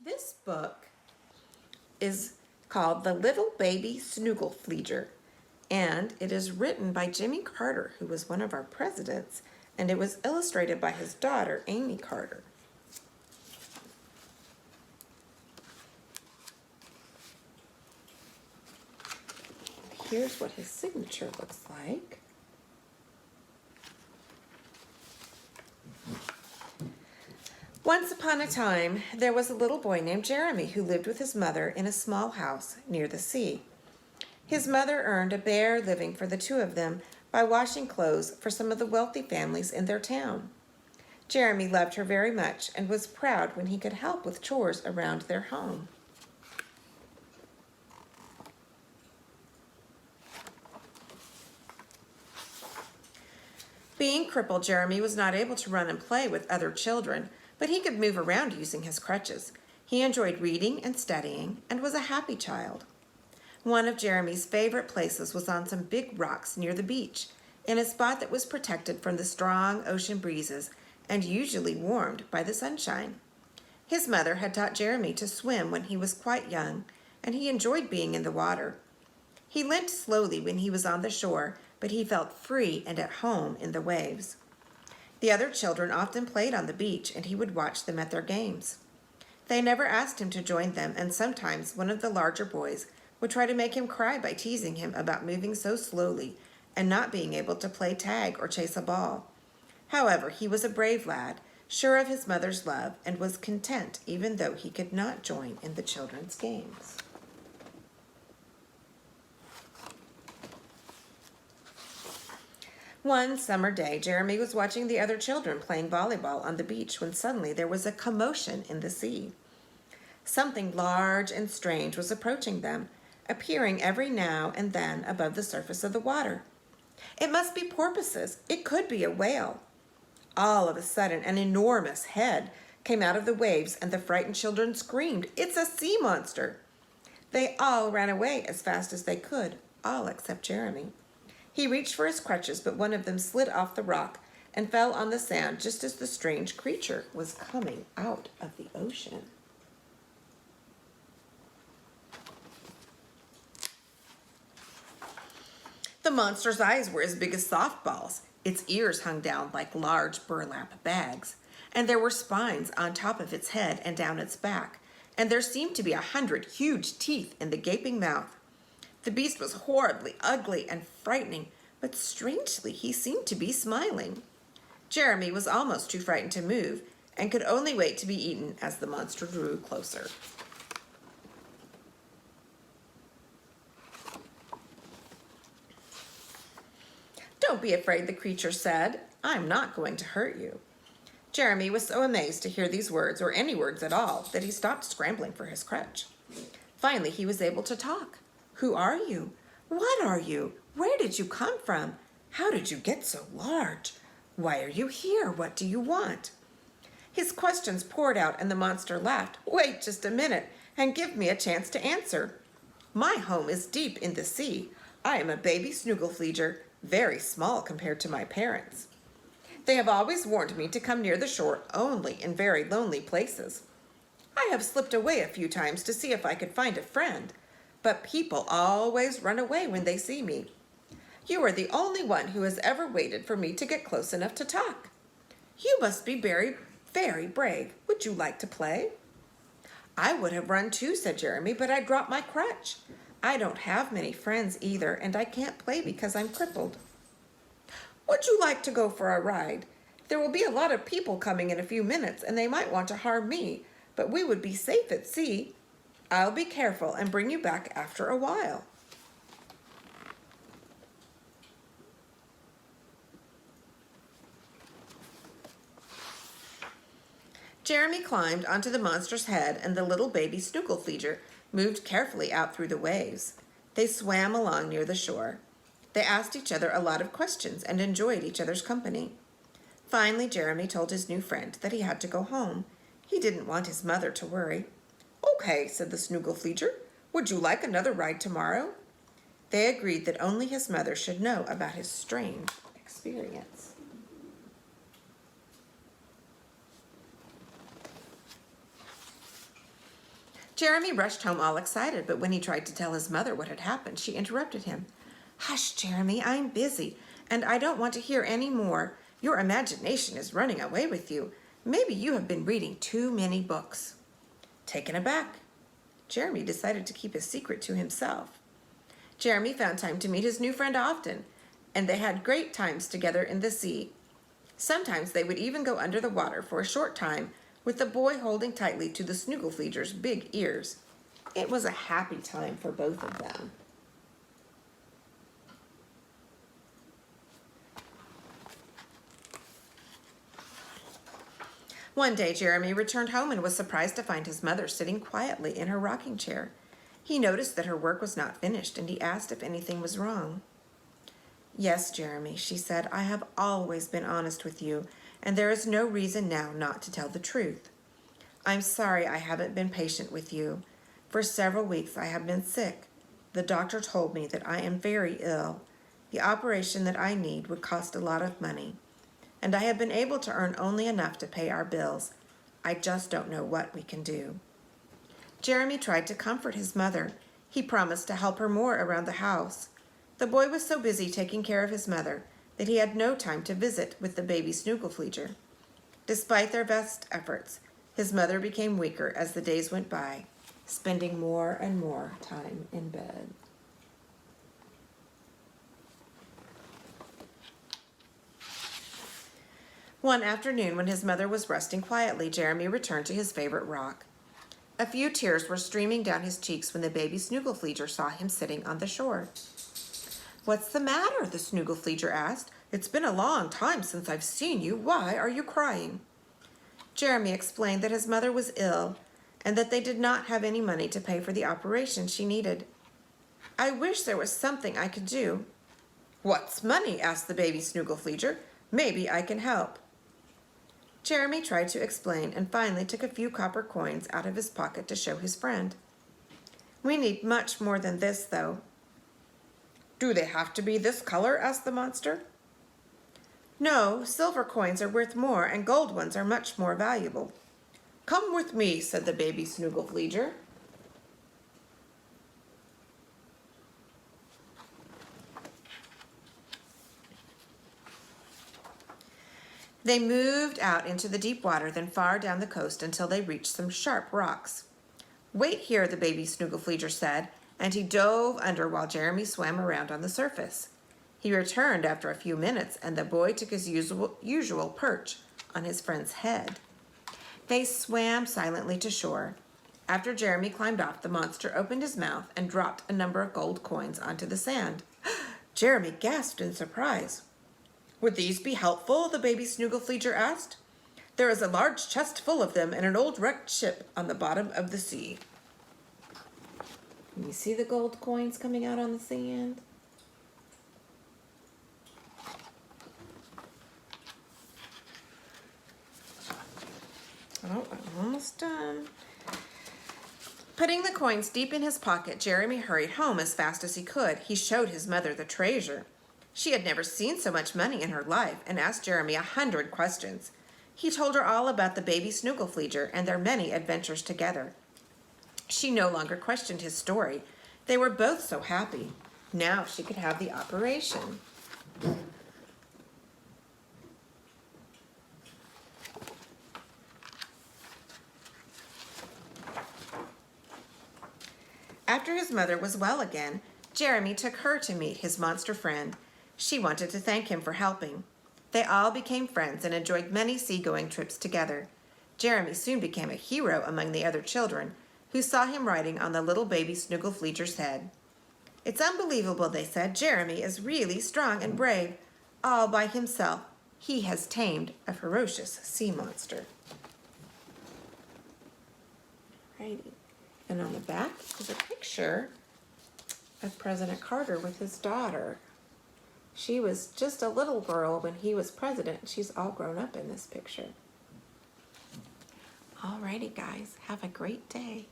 This book is called The Little Baby Snuggle-Fleejer, and it is written by Jimmy Carter, who was one of our presidents, and it was illustrated by his daughter, Amy Carter. Here's what his signature looks like. Once upon a time, there was a little boy named Jeremy who lived with his mother in a small house near the sea. His mother earned a bare living for the two of them by washing clothes for some of the wealthy families in their town. Jeremy loved her very much and was proud when he could help with chores around their home. Being crippled, Jeremy was not able to run and play with other children, but he could move around using his crutches. He enjoyed reading and studying and was a happy child. One of Jeremy's favorite places was on some big rocks near the beach, in a spot that was protected from the strong ocean breezes and usually warmed by the sunshine. His mother had taught Jeremy to swim when he was quite young, and he enjoyed being in the water. He limped slowly when he was on the shore, but he felt free and at home in the waves. The other children often played on the beach, and he would watch them at their games. They never asked him to join them, and sometimes one of the larger boys would try to make him cry by teasing him about moving so slowly and not being able to play tag or chase a ball. However, he was a brave lad, sure of his mother's love, and was content even though he could not join in the children's games. One summer day, Jeremy was watching the other children playing volleyball on the beach when suddenly there was a commotion in the sea. Something large and strange was approaching them, appearing every now and then above the surface of the water. It must be porpoises. It could be a whale. All of a sudden, an enormous head came out of the waves, and the frightened children screamed, "It's a sea monster!" They all ran away as fast as they could, all except Jeremy. He reached for his crutches, but one of them slid off the rock and fell on the sand just as the strange creature was coming out of the ocean. The monster's eyes were as big as softballs. Its ears hung down like large burlap bags, and there were spines on top of its head and down its back, and there seemed to be 100 huge teeth in the gaping mouth. The beast was horribly ugly and frightening, but strangely he seemed to be smiling. Jeremy was almost too frightened to move and could only wait to be eaten as the monster drew closer. "Don't be afraid," the creature said. "I'm not going to hurt you." Jeremy was so amazed to hear these words, or any words at all, that he stopped scrambling for his crutch. Finally, he was able to talk. "Who are you? What are you? Where did you come from? How did you get so large? Why are you here? What do you want?" His questions poured out, and the monster laughed. "Wait just a minute and give me a chance to answer. My home is deep in the sea. I am a baby Snuggle-Fleejer, very small compared to my parents. They have always warned me to come near the shore only in very lonely places. I have slipped away a few times to see if I could find a friend, but people always run away when they see me. You are the only one who has ever waited for me to get close enough to talk. You must be very, very brave. Would you like to play?" "I would have run too," said Jeremy, "but I dropped my crutch. I don't have many friends either, and I can't play because I'm crippled." "Would you like to go for a ride? There will be a lot of people coming in a few minutes, and they might want to harm me, but we would be safe at sea. I'll be careful and bring you back after a while." Jeremy climbed onto the monster's head, and the little baby Snuggle-Fleejer moved carefully out through the waves. They swam along near the shore. They asked each other a lot of questions and enjoyed each other's company. Finally, Jeremy told his new friend that he had to go home. He didn't want his mother to worry. "Okay," said the Snuggle-Fleejer. "Would you like another ride tomorrow?" They agreed that only his mother should know about his strange experience. Jeremy rushed home all excited, but when he tried to tell his mother what had happened, she interrupted him. Hush, Jeremy, I'm busy, and I don't want to hear any more. Your imagination is running away with you. Maybe you have been reading too many books. Taken aback, Jeremy decided to keep his secret to himself. Jeremy found time to meet his new friend often, and they had great times together in the sea. Sometimes they would even go under the water for a short time, with the boy holding tightly to the Snuggle-Fleejer's big ears. It was a happy time for both of them. One day, Jeremy returned home and was surprised to find his mother sitting quietly in her rocking chair. He noticed that her work was not finished, and he asked if anything was wrong. Yes, Jeremy, she said, I have always been honest with you, and there is no reason now not to tell the truth. I'm sorry I haven't been patient with you. For several weeks I have been sick. The doctor told me that I am very ill. The operation that I need would cost a lot of money, and I have been able to earn only enough to pay our bills. I just don't know what we can do. Jeremy tried to comfort his mother. He promised to help her more around the house. The boy was so busy taking care of his mother that he had no time to visit with the baby Snuggle-Fleejer. Despite their best efforts, his mother became weaker as the days went by, spending more and more time in bed. One afternoon, when his mother was resting quietly, Jeremy returned to his favorite rock. A few tears were streaming down his cheeks when the baby Snuggle-Fleejer saw him sitting on the shore. What's the matter? The Snuggle-Fleejer asked. It's been a long time since I've seen you. Why are you crying? Jeremy explained that his mother was ill and that they did not have any money to pay for the operation she needed. I wish there was something I could do. What's money? Asked the baby Snuggle-Fleejer. Maybe I can help. Jeremy tried to explain and finally took a few copper coins out of his pocket to show his friend. We need much more than this, though. Do they have to be this color? Asked the monster. No, silver coins are worth more and gold ones are much more valuable. Come with me, said the baby Snuggle-Fleejer. They moved out into the deep water, then far down the coast until they reached some sharp rocks. Wait here, the baby Snuggle-Fleejer said, and he dove under while Jeremy swam around on the surface. He returned after a few minutes, and the boy took his usual perch on his friend's head. They swam silently to shore. After Jeremy climbed off, the monster opened his mouth and dropped a number of gold coins onto the sand. Jeremy gasped in surprise. Would these be helpful? The baby Snuggle-Fleejer asked. There is a large chest full of them in an old wrecked ship on the bottom of the sea. Can you see the gold coins coming out on the sand? Oh, I'm almost done. Putting the coins deep in his pocket, Jeremy hurried home as fast as he could. He showed his mother the treasure. She had never seen so much money in her life and asked Jeremy 100 questions. He told her all about the baby Snuggle-Fleejer and their many adventures together. She no longer questioned his story. They were both so happy. Now she could have the operation. After his mother was well again, Jeremy took her to meet his monster friend. She wanted to thank him for helping. They all became friends and enjoyed many seagoing trips together. Jeremy soon became a hero among the other children, who saw him riding on the little baby Snuggle-Fleejer's head. It's unbelievable, they said. Jeremy is really strong and brave. All by himself, he has tamed a ferocious sea monster. Righty. And on the back is a picture of President Carter with his daughter. She was just a little girl when he was president. She's all grown up in this picture. Alrighty, guys. Have a great day.